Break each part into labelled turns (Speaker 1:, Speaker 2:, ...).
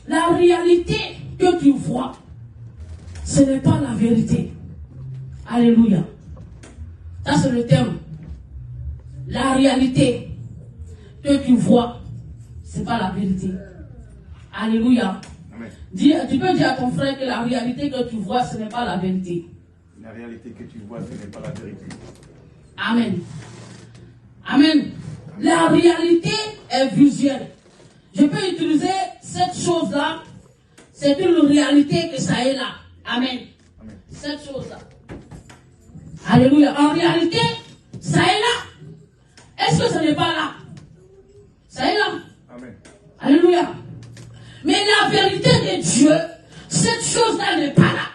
Speaker 1: la réalité que tu vois, ce n'est pas la vérité. Alléluia. Ça, c'est le terme. La réalité que tu vois, ce n'est pas la vérité. Alléluia.
Speaker 2: Amen.
Speaker 1: Tu peux dire à ton frère que la réalité que tu vois, ce n'est pas la vérité.
Speaker 2: La réalité que tu vois, ce n'est pas la vérité.
Speaker 1: Amen. Amen. La réalité est visuelle. Je peux utiliser cette chose-là. C'est une réalité que ça est là. Amen.
Speaker 2: Amen.
Speaker 1: Cette chose-là. Alléluia. En réalité, ça est là. Est-ce que ce n'est pas là? Ça est là.
Speaker 2: Amen.
Speaker 1: Alléluia. Mais la vérité de Dieu, cette chose-là n'est pas là.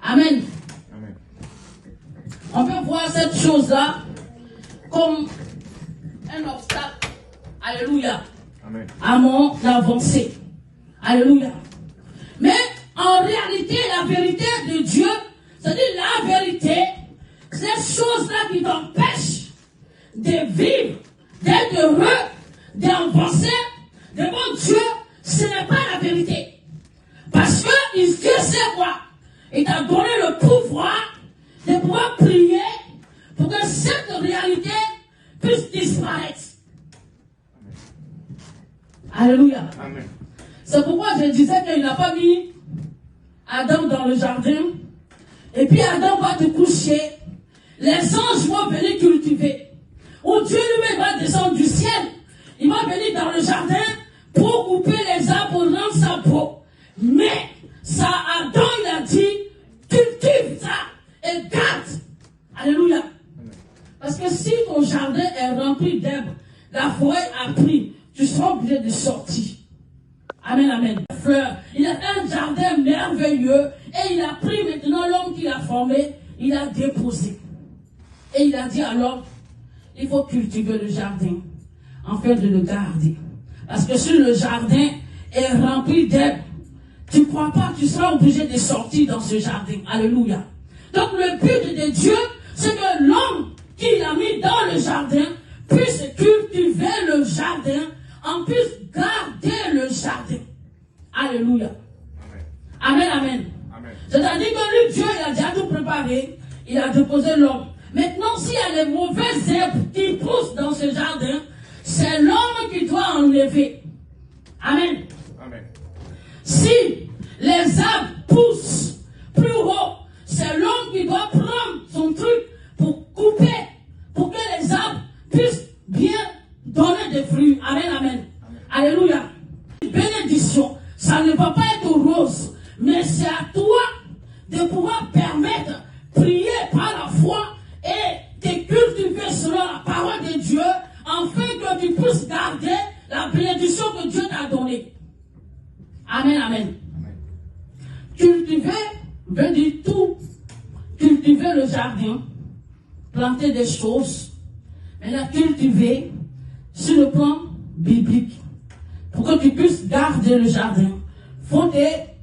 Speaker 1: Amen.
Speaker 2: Amen.
Speaker 1: On peut voir cette chose-là comme un obstacle. Alléluia.
Speaker 2: Amen.
Speaker 1: À mon avancée. Alléluia. Mais en réalité, la vérité de Dieu, c'est-à-dire la vérité, cette chose-là qui t'empêche de vivre, d'être heureux, d'avancer devant Dieu, ce n'est pas la vérité. Parce que Dieu sait quoi? Il t'a donné le pouvoir de pouvoir prier pour que cette réalité puisse disparaître. Alléluia.
Speaker 2: Amen.
Speaker 1: C'est pourquoi je disais qu'il n'a pas mis Adam dans le jardin. Et puis Adam va te coucher. Les anges vont venir cultiver. Ou Dieu lui-même va descendre du ciel. Il va venir dans le jardin pour couper les arbres, pour rendre ça beau. Mais ça, Adam, il a dit, cultive ça et garde. Alléluia. Parce que si ton jardin est rempli d'herbes, la forêt a pris, tu seras obligé de sortir. Amen, amen. Fleurs. Il a un jardin merveilleux et il a pris maintenant l'homme qu'il a formé, il a déposé. Et il a dit alors, il faut cultiver le jardin afin de le garder. Parce que si le jardin est rempli d'herbes, tu ne crois pas que tu seras obligé de sortir dans ce jardin. Alléluia. Donc le but de Dieu, c'est que l'homme qu'il a mis dans le jardin puisse cultiver le jardin, en puisse garder le jardin. Alléluia. Amen, amen.
Speaker 2: Amen.
Speaker 1: C'est-à-dire que lui, Dieu, il a déjà tout préparé. Il a déposé l'homme. Maintenant, s'il y a les mauvaises herbes qui poussent dans ce jardin, c'est l'homme qui doit enlever. Amen.
Speaker 2: Amen.
Speaker 1: Si les arbres poussent plus haut, c'est l'homme qui doit prendre son truc pour couper, pour que les arbres puissent bien donner des fruits. Amen, amen. Amen. Alléluia. Bénédiction, ça ne va pas être rose, mais c'est à toi de pouvoir permettre, prier par la foi et te cultiver selon la parole de Dieu, afin que tu puisses garder la bénédiction que Dieu t'a donnée. Amen, amen. Cultiver veut dire tout. Cultiver le jardin, planter des choses, mais la cultiver sur le plan biblique. Pour que tu puisses garder le jardin, il faut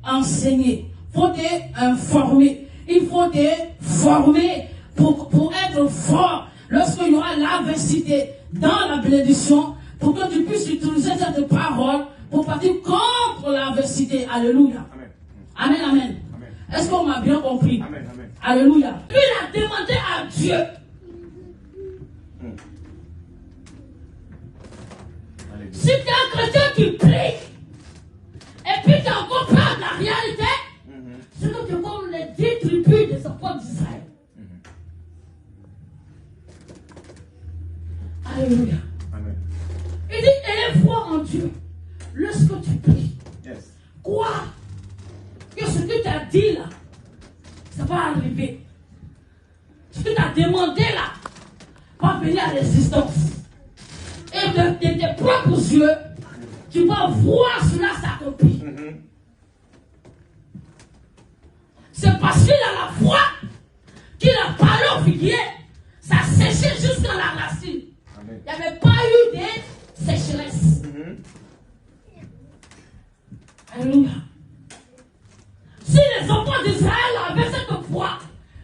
Speaker 1: t'enseigner, il faut t'informer, il faut te former pour être fort lorsqu'il y aura l'adversité dans la bénédiction, pour que tu puisses utiliser cette parole pour partir contre l'adversité. Alléluia. Amen, amen. Amen. Est-ce qu'on m'a bien compris?
Speaker 2: Amen, amen.
Speaker 1: Alléluia. Puis il a demandé à Dieu. Si tu es un chrétien qui prie, et puis tu as encore peur de la réalité, c'est que tu es comme les 10 tribus des enfants d'Israël. Alléluia.
Speaker 2: Amen.
Speaker 1: Il dit, aie foi en Dieu. Lorsque tu pries,
Speaker 2: Yes.
Speaker 1: crois que ce que tu as dit là, ça va arriver. Ce que tu as demandé là, va venir à résistance. Et de tes propres yeux, tu vas voir cela s'accomplir. C'est parce qu'il a la foi qu'il a parlé au figuier, ça séchait jusqu'à la racine.
Speaker 2: Amen.
Speaker 1: Il n'y avait pas eu de sécheresse. Alléluia. Si les enfants d'Israël avaient cette foi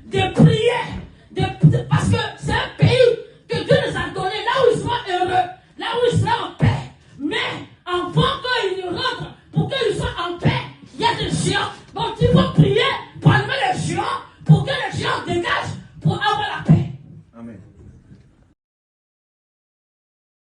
Speaker 1: de prier, parce que c'est un pays que Dieu les a donné, là où ils sont heureux, là où ils sont en paix. Mais avant en paix. Il y a des géants. Donc il faut prier pour enlever les géants, pour que les géants dégagent, pour avoir la paix.
Speaker 2: Amen.